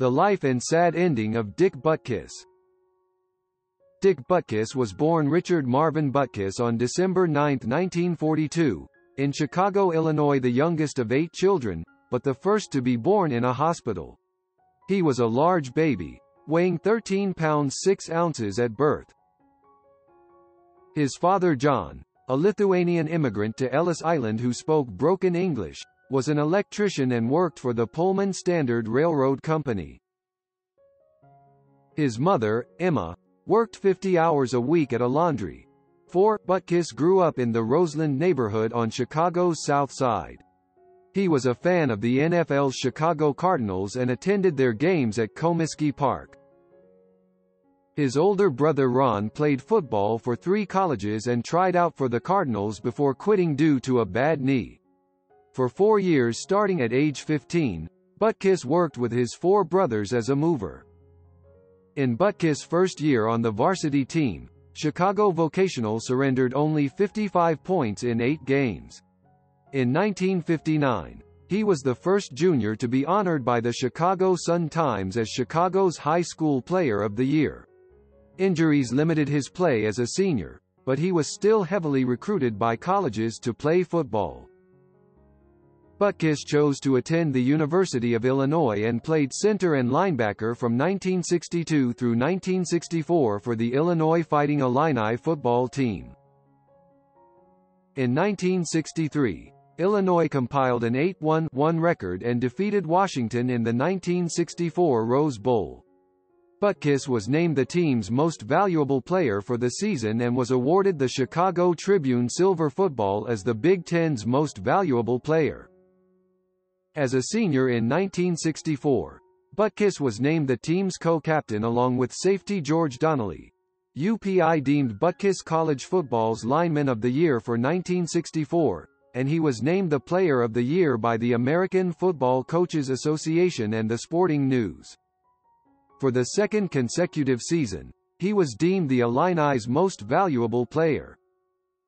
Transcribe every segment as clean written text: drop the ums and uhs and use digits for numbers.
The life and sad ending of Dick Butkus. Dick Butkus was born Richard Marvin Butkus on December 9, 1942, in Chicago, Illinois, the youngest of 8 children, but the first to be born in a hospital. He was a large baby, weighing 13 pounds 6 ounces at birth. His father John, a Lithuanian immigrant to Ellis Island who spoke broken English, was an electrician and worked for the Pullman Standard Railroad Company. His mother, Emma, worked 50 hours a week at a laundry. Butkus grew up in the Roseland neighborhood on Chicago's South Side. He was a fan of the NFL's Chicago Cardinals and attended their games at Comiskey Park. His older brother Ron played football for 3 colleges and tried out for the Cardinals before quitting due to a bad knee. For 4 years starting at age 15, Butkus worked with his 4 brothers as a mover. In Butkus' first year on the varsity team, Chicago Vocational surrendered only 55 points in 8 games. In 1959, he was the first junior to be honored by the Chicago Sun-Times as Chicago's High School Player of the Year. Injuries limited his play as a senior, but he was still heavily recruited by colleges to play football. Butkus chose to attend the University of Illinois and played center and linebacker from 1962 through 1964 for the Illinois Fighting Illini football team. In 1963, Illinois compiled an 8-1 record and defeated Washington in the 1964 Rose Bowl. Butkus was named the team's most valuable player for the season and was awarded the Chicago Tribune Silver Football as the Big Ten's most valuable player. As a senior in 1964, Butkus was named the team's co-captain along with safety George Donnelly. UPI deemed Butkus College Football's Lineman of the Year for 1964, and he was named the Player of the Year by the American Football Coaches Association and the Sporting News. For the second consecutive season, he was deemed the Illini's most valuable player.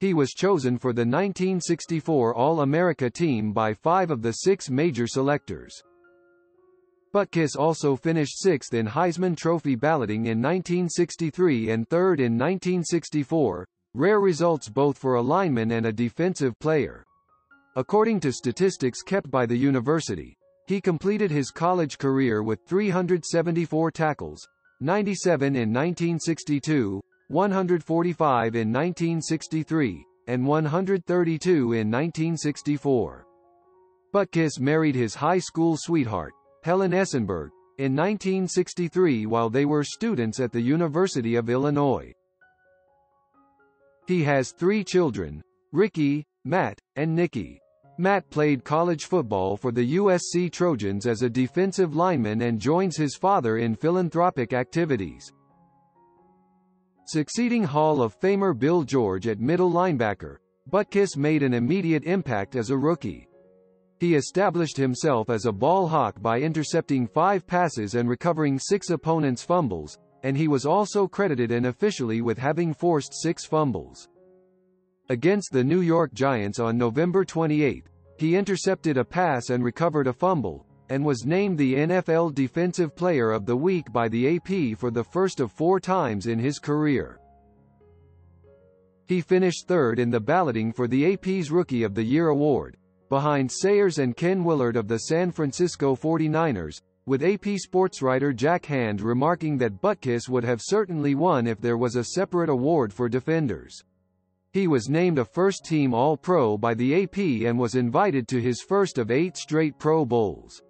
He was chosen for the 1964 All-America team by 5 of the 6 major selectors. Butkus also finished 6th in Heisman Trophy balloting in 1963 and 3rd in 1964, rare results both for a lineman and a defensive player. According to statistics kept by the university, he completed his college career with 374 tackles, 97 in 1962, 145 in 1963, and 132 in 1964. Butkus married his high school sweetheart, Helen Essenberg, in 1963 while they were students at the University of Illinois. He has 3 children, Ricky, Matt, and Nikki. Matt played college football for the USC Trojans as a defensive lineman and joins his father in philanthropic activities. Succeeding Hall of Famer Bill George at middle linebacker, Butkus made an immediate impact as a rookie. He established himself as a ball hawk by intercepting 5 passes and recovering 6 opponents' fumbles, and he was also credited unofficially with having forced 6 fumbles. Against the New York Giants on November 28, he intercepted a pass and recovered a fumble, and was named the NFL Defensive Player of the Week by the AP for the first of 4 times in his career. He finished 3rd in the balloting for the AP's Rookie of the Year award, behind Sayers and Ken Willard of the San Francisco 49ers, with AP sports writer Jack Hand remarking that Butkus would have certainly won if there was a separate award for defenders. He was named a first-team All-Pro by the AP and was invited to his first of 8 straight Pro Bowls.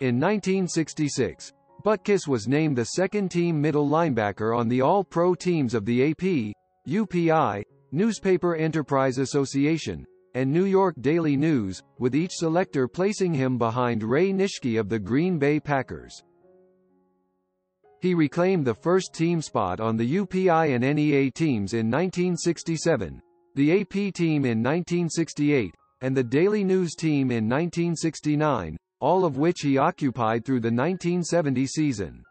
In 1966, Butkus was named the second-team middle linebacker on the All-Pro teams of the AP, UPI, Newspaper Enterprise Association, and New York Daily News, with each selector placing him behind Ray Nitschke of the Green Bay Packers. He reclaimed the first-team spot on the UPI and NEA teams in 1967, the AP team in 1968, and the Daily News team in 1969, all of which he occupied through the 1970 season.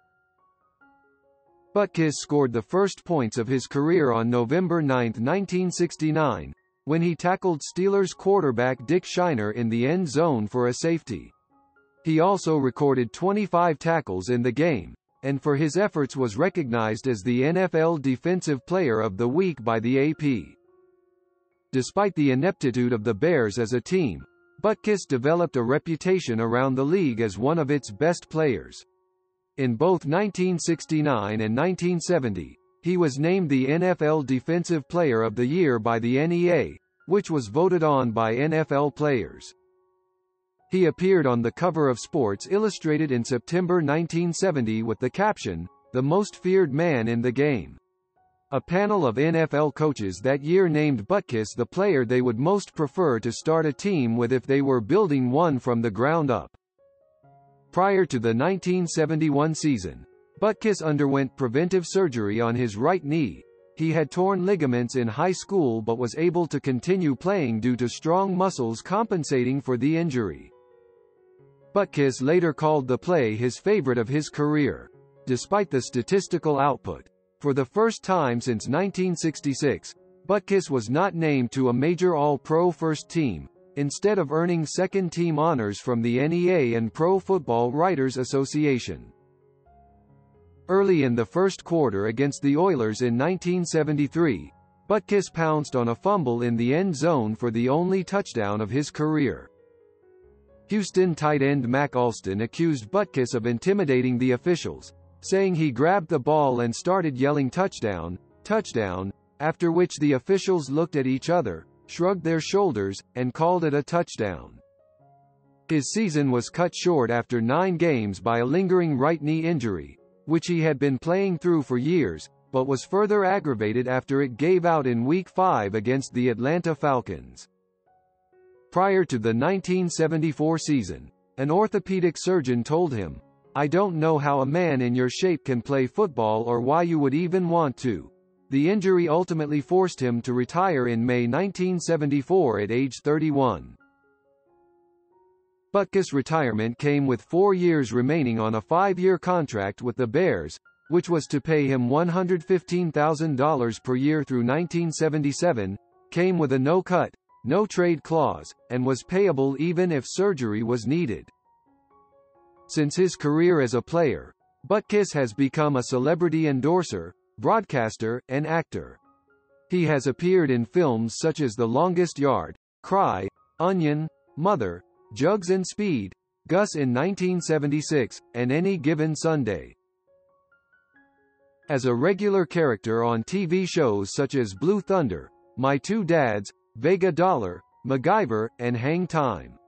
Butkus scored the first points of his career on November 9, 1969, when he tackled Steelers quarterback Dick Shiner in the end zone for a safety. He also recorded 25 tackles in the game, and for his efforts was recognized as the NFL Defensive Player of the Week by the AP. Despite the ineptitude of the Bears as a team, Butkus developed a reputation around the league as one of its best players. In both 1969 and 1970, he was named the NFL Defensive Player of the Year by the NEA, which was voted on by NFL players. He appeared on the cover of Sports Illustrated in September 1970 with the caption, "The Most Feared Man in the Game." A panel of NFL coaches that year named Butkus the player they would most prefer to start a team with if they were building one from the ground up. Prior to the 1971 season, Butkus underwent preventive surgery on his right knee. He had torn ligaments in high school but was able to continue playing due to strong muscles compensating for the injury. Butkus later called the play his favorite of his career. Despite the statistical output, for the first time since 1966, Butkus was not named to a major All-Pro first team, instead of earning second-team honors from the NEA and Pro Football Writers Association. Early in the first quarter against the Oilers in 1973, Butkus pounced on a fumble in the end zone for the only touchdown of his career. Houston tight end Mac Alston accused Butkus of intimidating the officials, saying he grabbed the ball and started yelling "touchdown, touchdown," after which the officials looked at each other, shrugged their shoulders, and called it a touchdown. His season was cut short after 9 games by a lingering right knee injury, which he had been playing through for years, but was further aggravated after it gave out in Week 5 against the Atlanta Falcons. Prior to the 1974 season, an orthopedic surgeon told him, "I don't know how a man in your shape can play football or why you would even want to." The injury ultimately forced him to retire in May 1974 at age 31. Butkus' retirement came with 4 years remaining on a 5-year contract with the Bears, which was to pay him $115,000 per year through 1977, came with a no-cut, no-trade clause, and was payable even if surgery was needed. Since his career as a player, Butkus has become a celebrity endorser, broadcaster, and actor. He has appeared in films such as The Longest Yard, Cry, Onion, Mother, Jugs and Speed, Gus in 1976, and Any Given Sunday. As a regular character on TV shows such as Blue Thunder, My Two Dads, Vega Dollar, MacGyver, and Hang Time.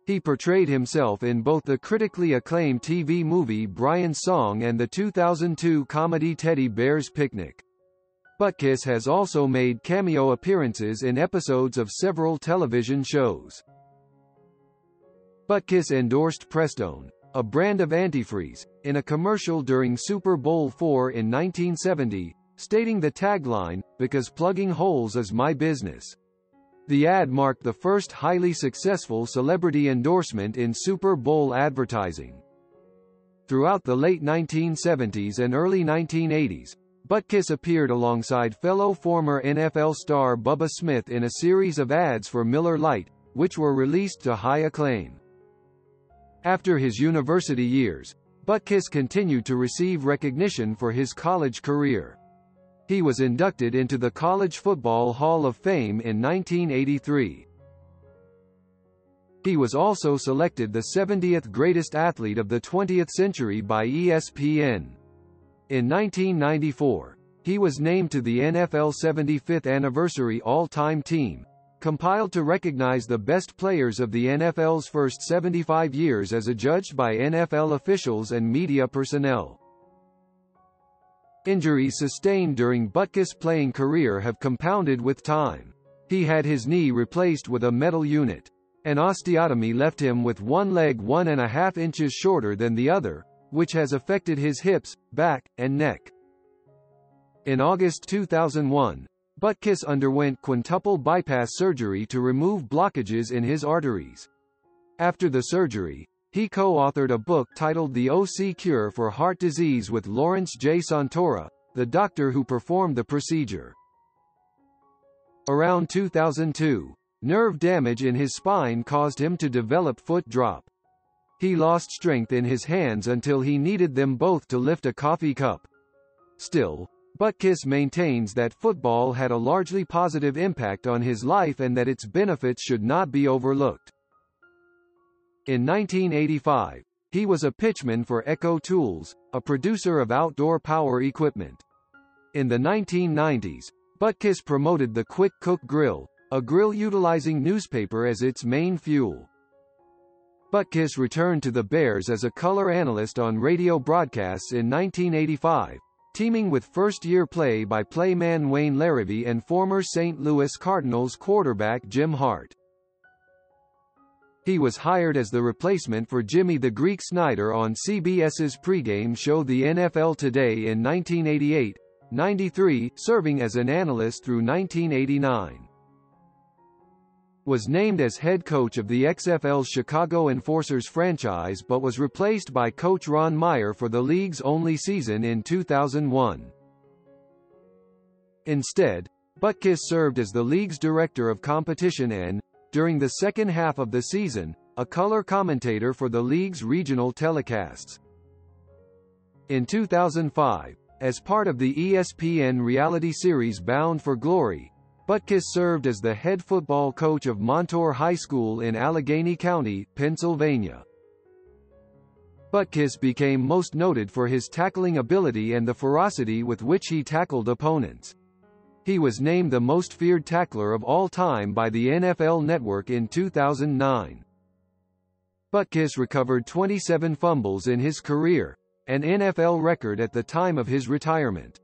He portrayed himself in both the critically acclaimed TV movie Brian's Song and the 2002 comedy Teddy Bear's Picnic. Butkus has also made cameo appearances in episodes of several television shows. Butkus endorsed Prestone, a brand of antifreeze, in a commercial during Super Bowl IV in 1970, stating the tagline, "Because plugging holes is my business." The ad marked the first highly successful celebrity endorsement in Super Bowl advertising. Throughout the late 1970s and early 1980s, Butkus appeared alongside fellow former NFL star Bubba Smith in a series of ads for Miller Lite, which were released to high acclaim. After his university years, Butkus continued to receive recognition for his college career. He was inducted into the College Football Hall of Fame in 1983. He was also selected the 70th greatest athlete of the 20th century by ESPN. In 1994, he was named to the NFL 75th Anniversary All-Time Team, compiled to recognize the best players of the NFL's first 75 years as adjudged by NFL officials and media personnel. Injuries sustained during Butkus' playing career have compounded with time. He had his knee replaced with a metal unit. An osteotomy left him with one leg 1.5 inches shorter than the other, which has affected his hips, back, and neck. In August 2001, Butkus underwent quintuple bypass surgery to remove blockages in his arteries. After the surgery, he co-authored a book titled The OC Cure for Heart Disease with Lawrence J. Santora, the doctor who performed the procedure. Around 2002, nerve damage in his spine caused him to develop foot drop. He lost strength in his hands until he needed them both to lift a coffee cup. Still, Butkus maintains that football had a largely positive impact on his life and that its benefits should not be overlooked. In 1985, he was a pitchman for Echo Tools, a producer of outdoor power equipment. In the 1990s, Butkus promoted the Quick Cook Grill, a grill utilizing newspaper as its main fuel. Butkus returned to the Bears as a color analyst on radio broadcasts in 1985, teaming with first-year play-by-play man Wayne Larrivee and former St. Louis Cardinals quarterback Jim Hart. He was hired as the replacement for Jimmy the Greek Snyder on CBS's pregame show The NFL Today in 1988-93, serving as an analyst through 1989. Was named as head coach of the XFL's Chicago Enforcers franchise but was replaced by coach Ron Meyer for the league's only season in 2001. Instead, Butkus served as the league's director of competition and, during the second half of the season, a color commentator for the league's regional telecasts. In 2005, as part of the ESPN reality series Bound for Glory, Butkus served as the head football coach of Montour High School in Allegheny County, Pennsylvania. Butkus became most noted for his tackling ability and the ferocity with which he tackled opponents. He was named the most feared tackler of all time by the NFL Network in 2009. Butkus recovered 27 fumbles in his career, an NFL record at the time of his retirement.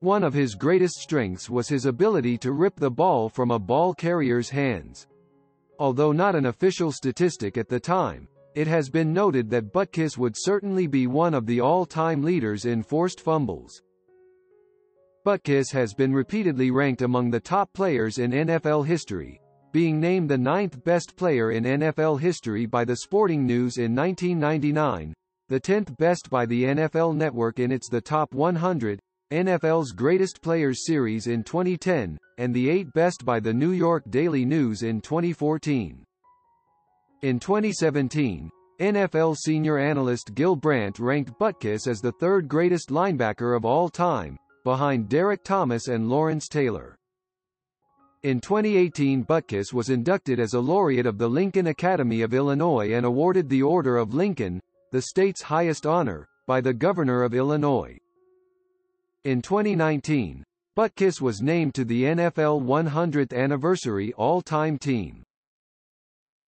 One of his greatest strengths was his ability to rip the ball from a ball carrier's hands. Although not an official statistic at the time, it has been noted that Butkus would certainly be one of the all-time leaders in forced fumbles. Butkus has been repeatedly ranked among the top players in NFL history, being named the 9th best player in NFL history by The Sporting News in 1999, the 10th best by the NFL Network in its The Top 100, NFL's Greatest Players series in 2010, and the 8th best by the New York Daily News in 2014. In 2017, NFL senior analyst Gil Brandt ranked Butkus as the third greatest linebacker of all time, behind Derek Thomas and Lawrence Taylor. In 2018, Butkus was inducted as a laureate of the Lincoln Academy of Illinois and awarded the Order of Lincoln, the state's highest honor, by the Governor of Illinois. In 2019, Butkus was named to the NFL 100th Anniversary All-Time Team.